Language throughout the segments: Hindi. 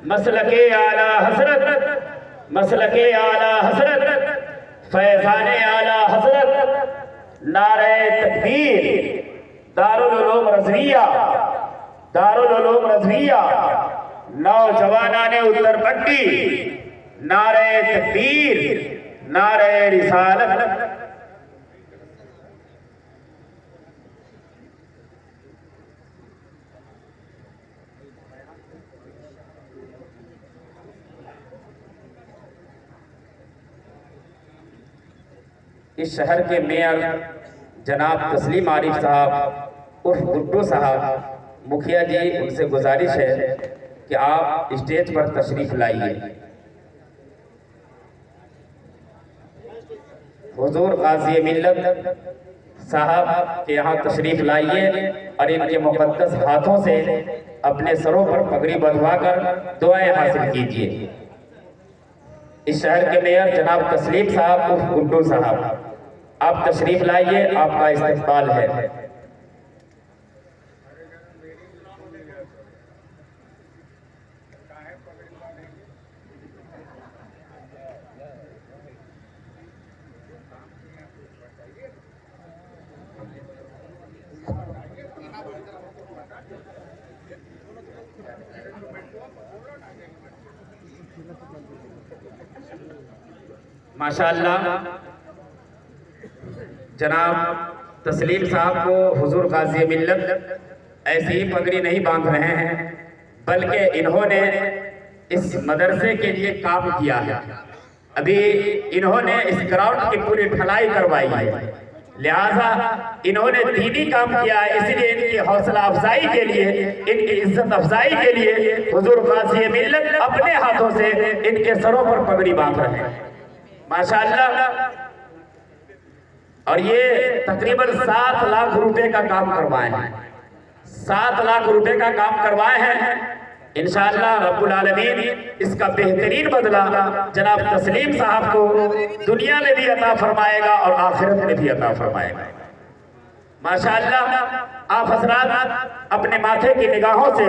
मसलके आला हसरत, मसलके आला हसरत, फैज़ाने आला हसरत, नारे तकबीर, दारुल उलूम रज़विया, दारुल उलूम रज़विया, नौजवानाने उत्तर पट्टी, नारे तकबीर, नारे रिसालत। इस शहर के मेयर जनाब तस्लीम आरिफ साहब उर्फ गुड्डू साहब, मुखिया जी, उनसे गुजारिश है कि आप स्टेज पर तशरीफ लाइए। हुजूर गाज़ी मिल्लत साहब के यहाँ तशरीफ लाइए और इनके मुक़द्दस हाथों से अपने सरों पर पगड़ी बंधवा कर दुआएं हासिल कीजिए। इस शहर के मेयर जनाब तस्लीम साहब उर्फ गुड्डू साहब, आप तशरीफ लाइए, आपका इस्तकबाल है। माशाअल्लाह, जनाब तस्लीम साहब को हुजूर गाज़ी मिल्लत ऐसी ही पगड़ी नहीं बांध रहे हैं, बल्कि इन्होंने इस मदरसे के लिए काम किया है। अभी इन्होंने इस ग्राउंड की पूरी ढलाई करवाई है, लिहाजा इन्होंने दीनी काम किया है। इसलिए इनकी हौसला अफजाई के लिए, इनकी इज्जत अफजाई के लिए हुजूर गाज़ी मिल्लत अपने हाथों से इनके सरों पर पगड़ी बांध रहे हैं। माशाअल्लाह, और ये तकरीबन 7 लाख रुपए का काम करवाए हैं, 7 लाख रुपए का काम करवाए हैं। इंशाअल्लाह रब्बुल आलमीन इसका बेहतरीन बदला जनाब तस्लीम साहब को दुनिया में भी अता फरमाएगा और आखिरत में भी अता फरमाएगा। माशाअल्लाह, आप हज़रात अपने माथे की निगाहों से,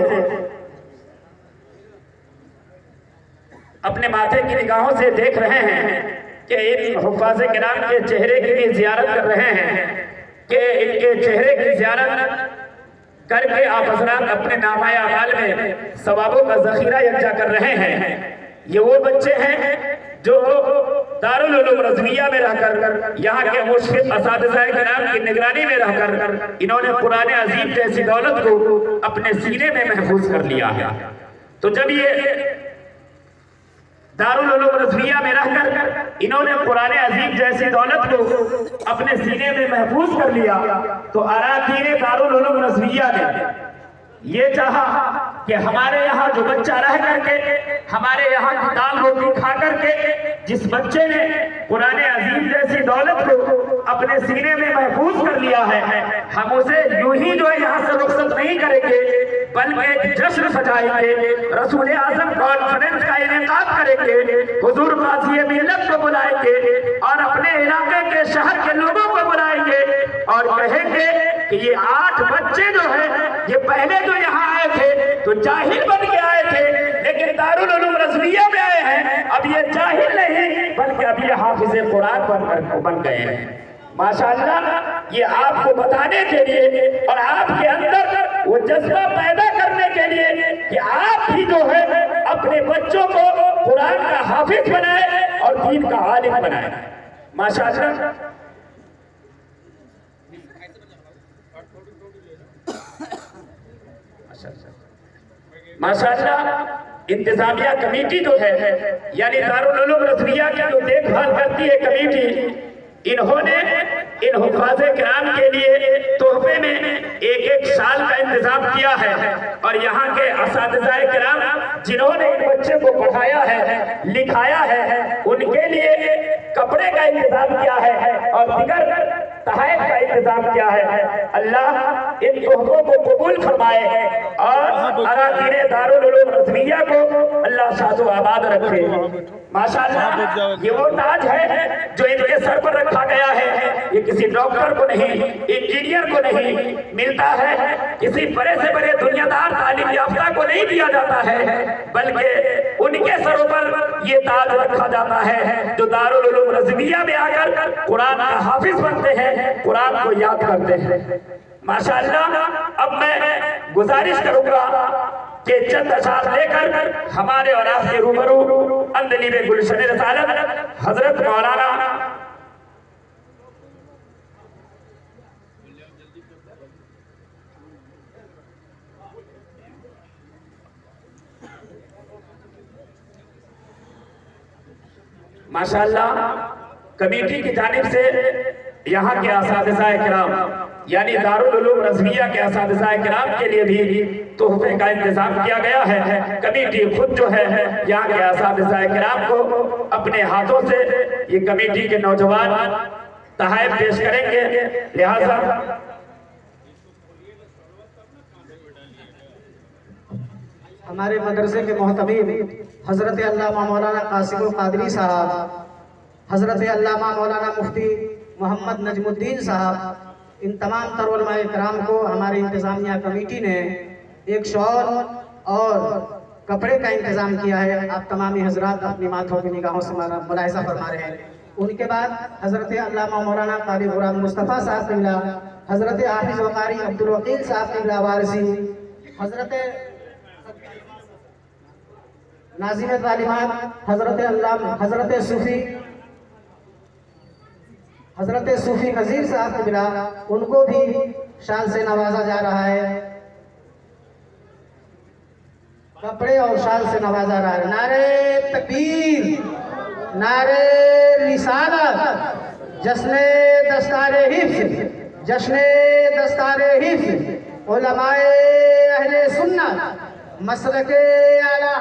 अपने माथे की निगाहों से देख रहे हैं कि इन हुफ़ाज़े किराम के चेहरे की भी ज़ियारत कर रहे हैं, कि इनके चेहरे की ज़ियारत करके आप हज़रात अपने नामाए अमाल में सवाबों का ज़ख़ीरा यकजा कर रहे हैं। ये वो बच्चे हैं जो दारुल उलूम रज़विया में रहकर, यहाँ के मुश्किल असातिज़ाए किराम की निगरानी में रहकर इन्होंने कुरान अज़ीम जैसी दौलत को अपने सीने में महफूज कर लिया है। तो जब ये दारुल उलूम रज़विया में रहकर इन्होंने कुरान अज़ीम जैसी दौलत को अपने सीने में महफूज कर लिया, तो अराकीन दारुल उलूम रज़विया ने ये चाहा कि हमारे यहाँ जो बच्चा रह करके, हमारे यहाँ की दाल रोटी खा करके जिस बच्चे ने कुरान अज़ीम जैसी दौलत को अपने सीने में महफूज कर लिया है, हम उसे यूं ही जो है यहाँ से रुखसत नहीं करेंगे, बल्कि एक जश्न सजाएंगे, रसूल आज़म कॉन्फ्रेंस का इनेकाद करेंगे, हुजूर गाज़ी मिल्लत को बुलाएंगे और अपने इलाके के शहर के लोगों को बुलाएंगे और कहेंगे कि ये 8 बच्चे जो है, ये पहले जो यहाँ आए थे तो जाहिल बन के आए थे, लेकिन दारुल उलूम रज़विया में आए हैं, अब ये जाहिल नहीं बल्कि अब ये हाफिज़े कुरान बन गए हैं। माशाअल्लाह, ये आपको बताने के लिए और आपके अंदर वो जज्बा पैदा करने के लिए कि आप भी जो है अपने बच्चों को कुरान का हाफिज बनाए और दीन का आलिम बनाए। माशाअल्लाह, माशाअल्लाह, इंतजामिया कमेटी जो है, यानी दारुल उलूम रज़विया की जो देखभाल करती है कमेटी, इन्होंने इन हुफ़ाज़े किराम के लिए तोहफे में एक साल का इंतजाम किया है और यहाँ के असातिज़ाए किराम जिन्होंने इन बच्चे को पढ़ाया है, लिखाया है, उनके लिए कपड़े का इंतजाम किया है और दिगर तहफ़ का इंतजाम किया है। अल्लाह इन तोहफों को कबूल फरमाए और अराकीन दारुल उलूम रज़विया को अल्लाह ताला शादो आबाद रखे। माशाअल्लाह ये वो ताज है जो इनके सर पर रखा गया है। ये किसी डॉक्टर को नहीं, इंजीनियर को नहीं मिलता है, किसी बड़े से बड़े दुनियादार तालीम याफ्ता को नहीं दिया जाता है, बल्कि उनके सरों पर ये ताज रखा जाता है जो दारुल उलूम रज़विया में आकर कुरान का हाफिज बनते हैं, कुरान को याद करते हैं। माशाअल्लाह अब मैं गुजारिश करूंगा कि चंद अशार लेकर हमारे और आपके रूबरू अंदलीब गुलशन रसालत हजरत मौलाना माशाअल्लाह कमेटी की जानिब से यहाँ के असातिज़ाए किराम यानी दारुल उलूम रज़विया के असातिज़ाए किराम के लिए भी तोहफे का इंतजाम किया गया है। कमेटी खुद जो है यहाँ के असातिज़ाए किराम को अपने हाथों से ये कमेटी के नौजवान तहफ़ पेश करेंगे, लिहाजा हमारे मदरसे के मोहतमीम हज़रत अल्लामा मौलाना कासिमुल क़ादरी साहब, हज़रत अल्लामा मौलाना मुफ्ती मोहम्मद नजमुद्दीन साहब, इन तमाम तर उलमाए किराम को हमारी इंतज़ामिया कमेटी ने एक शॉल और कपड़े का इंतज़ाम किया है। आप तमामी हजरात अपनी माथों की निगाहों से मुलाहिज़ा फरमा रहे हैं। उनके बाद हज़रत अल्लामा मौलाना क़ारी गुलाम मुस्तफ़ा साहब क़िबला, हज़रत हाफ़िज़ व क़ारी अब्दुल वकील साहब क़िबला वारसी, हज़रत नाज़िम तालिमात हज़रत सूफ़ी नज़ीर साहब क़िबला, उनको भी शाल से नवाजा जा रहा है, कपड़े और शाल से नवाजा रहा है। नारे तकबीर, नारे रिसालत, जश्ने दस्तारे हिफ्ज़, जश्ने दस्तारे हिफ्ज़, उलमाए अहले सुन्नत, मसलके आला